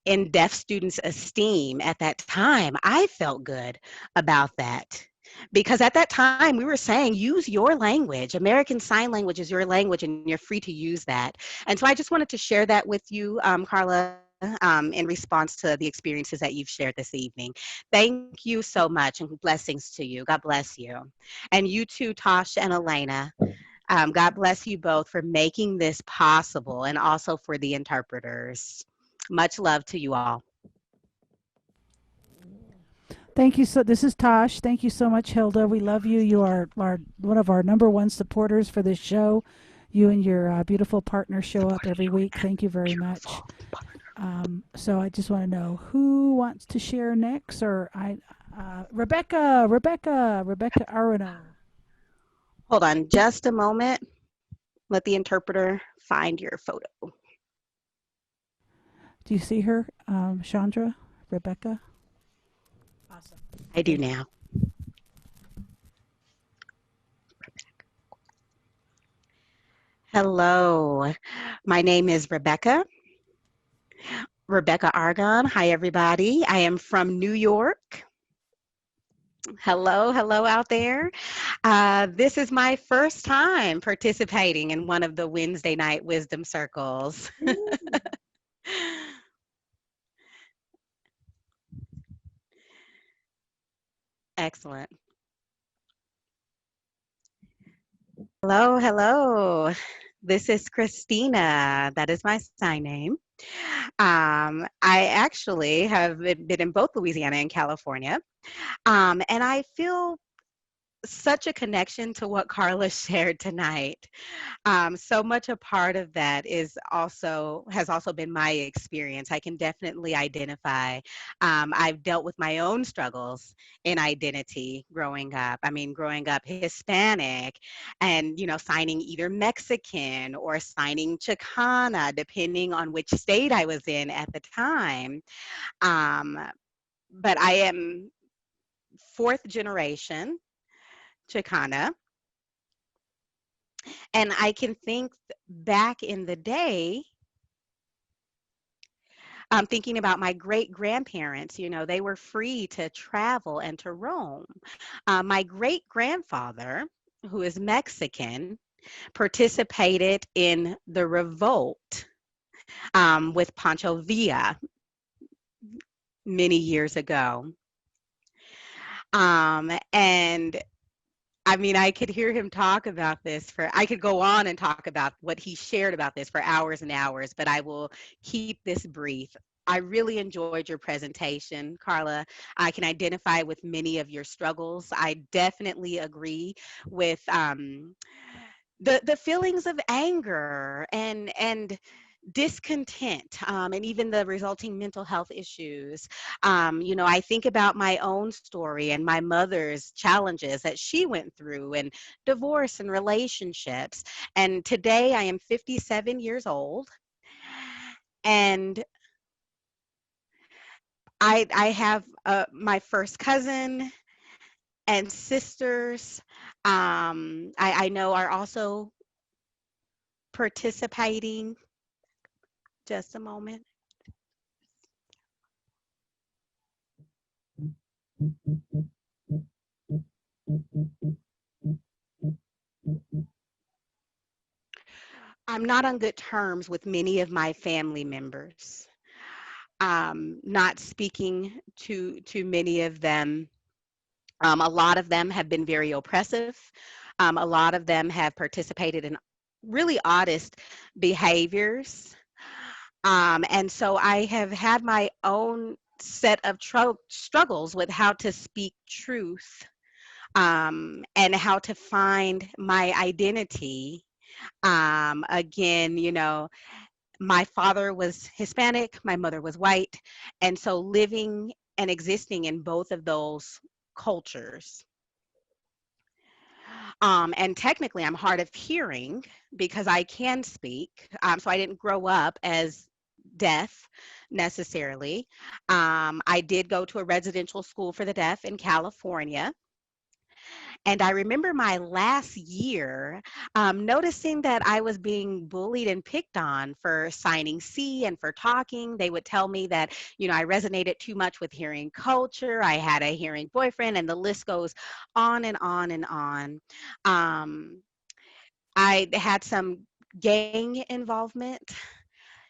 in deaf students' esteem at that time, I felt good about that. Because at that time, we were saying, use your language. American Sign Language is your language, and you're free to use that. And so I just wanted to share that with you, Carla, in response to the experiences that you've shared this evening. Thank you so much, and blessings to you. God bless you. And you too, Tosh and Elena. God bless you both for making this possible, and also for the interpreters. Much love to you all. Thank you. So this is Tosh. Thank you so much, Hilda. We love you. You are one of our #1 supporters for this show. You and your beautiful partner show up every week. Thank you very much. So I just want to know who wants to share next, or Rebecca Aruna. Hold on just a moment. Let the interpreter find your photo. Do you see her, Chandra? Rebecca? Awesome. I do now. Hello, my name is Rebecca Argon. Hi, everybody. I am from New York. Hello out there. This is my first time participating in one of the Wednesday night wisdom circles. Excellent. Hello. This is Christina. That is my sign name. I actually have been in both Louisiana and California. And I feel such a connection to what Carla shared tonight. So much a part of that has also been my experience. I can definitely identify. I've dealt with my own struggles in identity growing up. I mean, growing up Hispanic and, signing either Mexican or signing Chicana, depending on which state I was in at the time. But I am 4th generation Chicana. And I can think back in the day, thinking about my great-grandparents, they were free to travel and to roam. My great-grandfather, who is Mexican, participated in the revolt with Pancho Villa many years ago. And I mean, I could hear him talk about this I could go on and talk about what he shared about this for hours and hours, but I will keep this brief. I really enjoyed your presentation, Carla. I can identify with many of your struggles. I definitely agree with the feelings of anger and discontent, and even the resulting mental health issues. I think about my own story and my mother's challenges that she went through, and divorce and relationships. And today I am 57 years old, and I have my first cousin and sisters, I know are also participating. Just a moment. I'm not on good terms with many of my family members. Not speaking to many of them. A lot of them have been very oppressive. A lot of them have participated in really oddest behaviors. And so I have had my own set of struggles with how to speak truth, and how to find my identity. Again, my father was Hispanic, my mother was white, and so living and existing in both of those cultures. And technically, I'm hard of hearing because I can speak. So I didn't grow up as deaf necessarily. I did go to a residential school for the deaf in California. And I remember my last year noticing that I was being bullied and picked on for signing C and for talking. They would tell me that, I resonated too much with hearing culture. I had a hearing boyfriend, and the list goes on and on and on. I had some gang involvement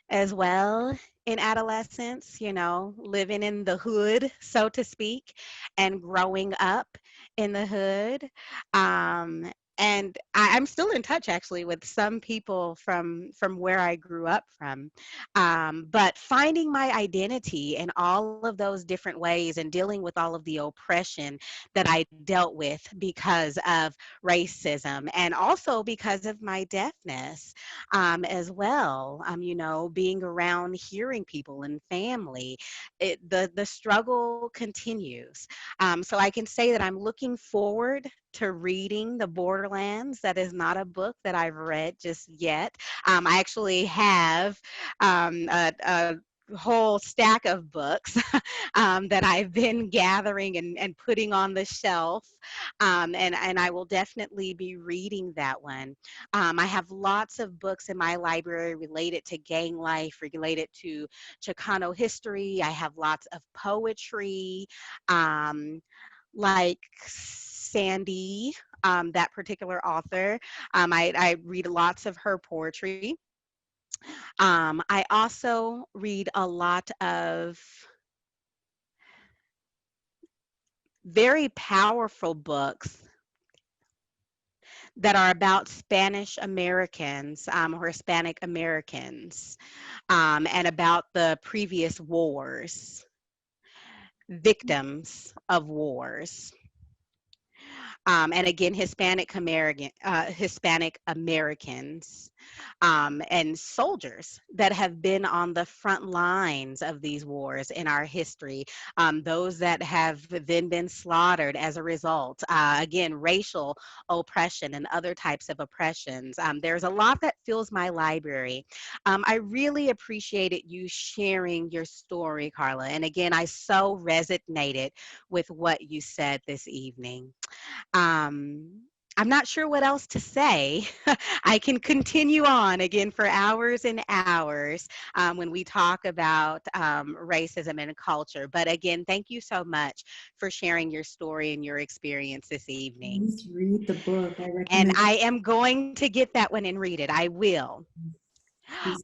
as well in adolescence, living in the hood, so to speak, and growing up in the hood. And I'm still in touch actually with some people from where I grew up from. But finding my identity in all of those different ways and dealing with all of the oppression that I dealt with because of racism and also because of my deafness as well. Being around hearing people and family, the struggle continues. So I can say that I'm looking forward to reading The Borderlands. That is not a book that I've read just yet. I actually have a whole stack of books that I've been gathering and putting on the shelf. And I will definitely be reading that one. I have lots of books in my library related to gang life, related to Chicano history. I have lots of poetry. Like Sandy, that particular author. I read lots of her poetry. I also read a lot of very powerful books that are about Spanish Americans or Hispanic Americans and about the previous wars, victims of wars. And again, Hispanic Americans and soldiers that have been on the front lines of these wars in our history, those that have then been slaughtered as a result. Again, racial oppression and other types of oppressions. There's a lot that fills my library. I really appreciated you sharing your story, Carla. And again, I so resonated with what you said this evening. I'm not sure what else to say. I can continue on again for hours and hours when we talk about racism and culture. But again, thank you so much for sharing your story and your experience this evening. Please read the book. I recommend. And I am going to get that one and read it. I will.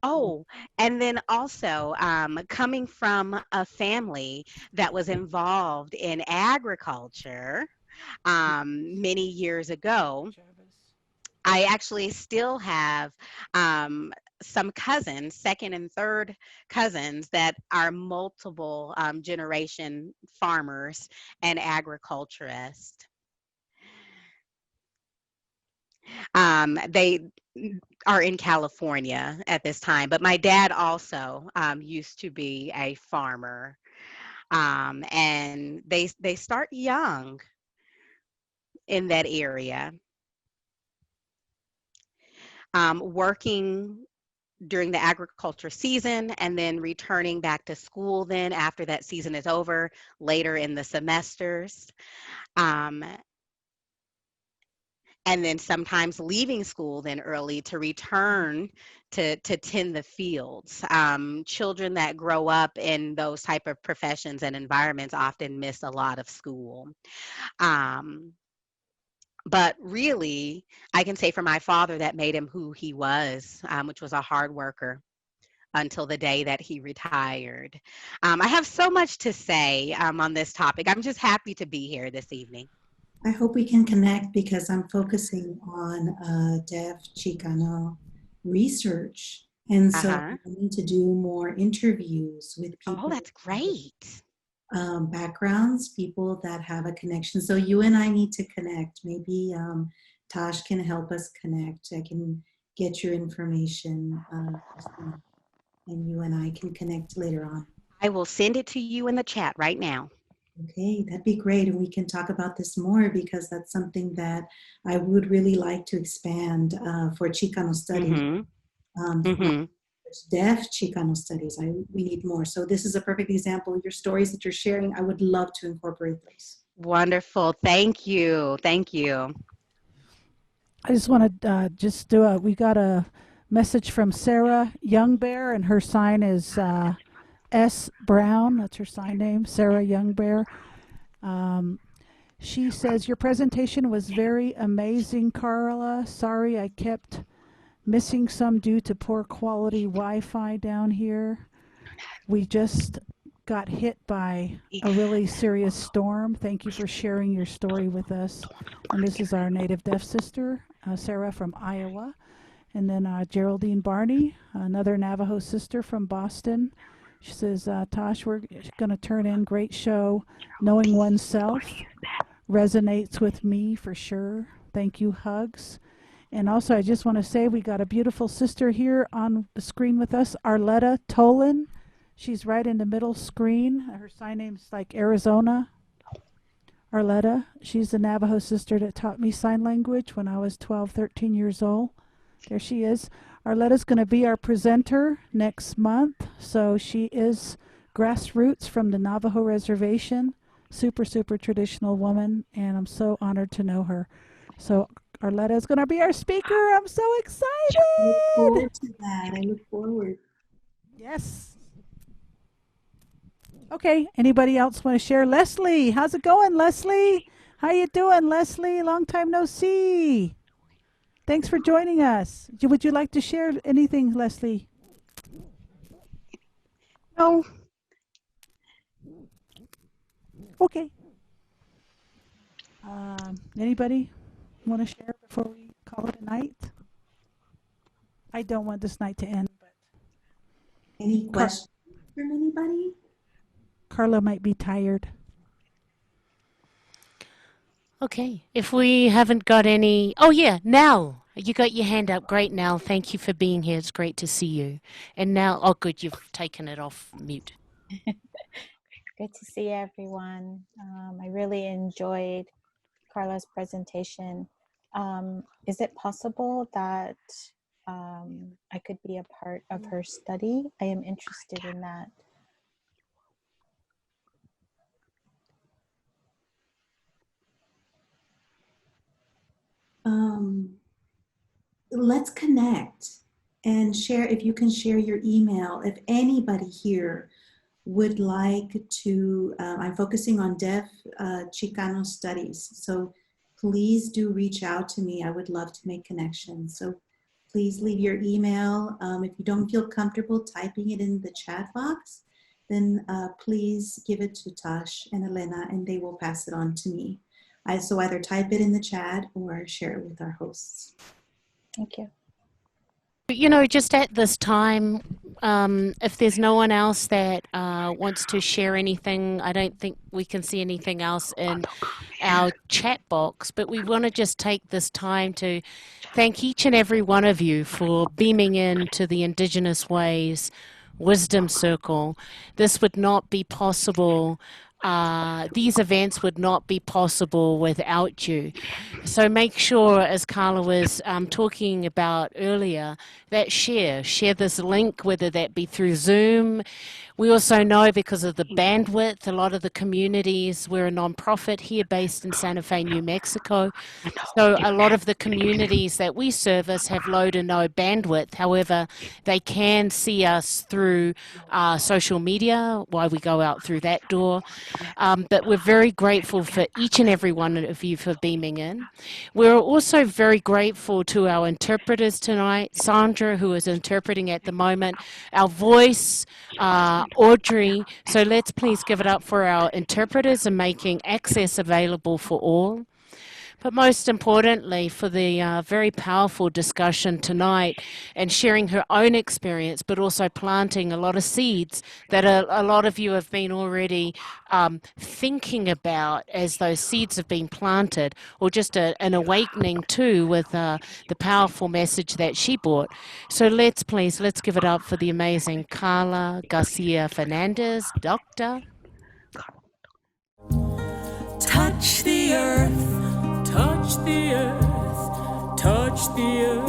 Oh, and then also coming from a family that was involved in agriculture many years ago, I actually still have some cousins, second and third cousins, that are multiple generation farmers and agriculturists. They are in California at this time, but my dad also used to be a farmer. And they start young in that area, working during the agriculture season and then returning back to school then after that season is over later in the semesters. And then sometimes leaving school then early to return to tend the fields. Children that grow up in those type of professions and environments often miss a lot of school. But really, I can say for my father that made him who he was, which was a hard worker until the day that he retired. I have so much to say on this topic. I'm just happy to be here this evening. I hope we can connect because I'm focusing on deaf Chicano research. And so I need to do more interviews with people. Oh, that's great. Backgrounds, people that have a connection. So you and I need to connect. Maybe Tosh can help us connect. I can get your information and you and I can connect later on. I will send it to you in the chat right now. Okay, that'd be great. And we can talk about this more because that's something that I would really like to expand for Chicano studies. Deaf Chicano studies, we need more. So this is a perfect example. Your stories that you're sharing, I would love to incorporate those. Wonderful. Thank you. Thank you. I just want to we got a message from Sarah Youngbear, and her sign is S. Brown. That's her sign name, Sarah Youngbear. She says, your presentation was very amazing, Carla. Sorry I kept missing some due to poor quality Wi-Fi down here. We just got hit by a really serious storm. Thank you for sharing your story with us. And this is our native deaf sister, Sarah from Iowa. And then Geraldine Barney, another Navajo sister from Boston. She says, Tosh, we're going to turn in great show. Knowing oneself resonates with me for sure. Thank you, hugs. And also, I just want to say we got a beautiful sister here on the screen with us, Arletta Tolan. She's right in the middle screen. Her sign name's like Arizona. Arletta, she's the Navajo sister that taught me sign language when I was 12, 13 years old. There she is. Arletta's going to be our presenter next month. So she is grassroots from the Navajo Reservation. Super, super traditional woman. And I'm so honored to know her. So Arletta is going to be our speaker. I'm so excited. I look forward to that. I look forward. Yes. Okay. Anybody else want to share? Leslie, how's it going, Leslie? How you doing, Leslie? Long time no see. Thanks for joining us. Would you like to share anything, Leslie? No. Okay. Anybody want to share before we call it a night? I don't want this night to end. But Any questions from anybody? Carla might be tired. Okay, if we haven't got any, oh yeah, Nell, you got your hand up. Great, Nell. Thank you for being here. It's great to see you. And now, oh good, you've taken it off mute. Good to see everyone. I really enjoyed Carla's presentation. Is it possible that I could be a part of her study? I am interested in that. Let's connect and share. If you can share your email, if anybody here would like to, I'm focusing on deaf Chicano studies. So please do reach out to me. I would love to make connections. So please leave your email. If you don't feel comfortable typing it in the chat box, then please give it to Tosh and Elena and they will pass it on to me. So either type it in the chat or share it with our hosts. Thank you. You know, just at this time, if there's no one else that wants to share anything, I don't think we can see anything else in our chat box, but we want to just take this time to thank each and every one of you for beaming into the Indigenous Ways Wisdom Circle. This would not be possible. These events would not be possible without you. So make sure, as Carla was talking about earlier, that share this link, whether that be through Zoom. We also know because of the bandwidth, a lot of the communities, we're a nonprofit here based in Santa Fe, New Mexico. So a lot of the communities that we service have low to no bandwidth. However, they can see us through social media while we go out through that door. But we're very grateful for each and every one of you for beaming in. We're also very grateful to our interpreters tonight, Sandra, who is interpreting at the moment, our voice, Audrey. So let's please give it up for our interpreters and making access available for all. But most importantly, for the very powerful discussion tonight and sharing her own experience, but also planting a lot of seeds that a lot of you have been already thinking about as those seeds have been planted, or just an awakening too with the powerful message that she brought. So let's give it up for the amazing Carla García-Fernández, Doctor. Touch the earth, touch the earth, touch the earth.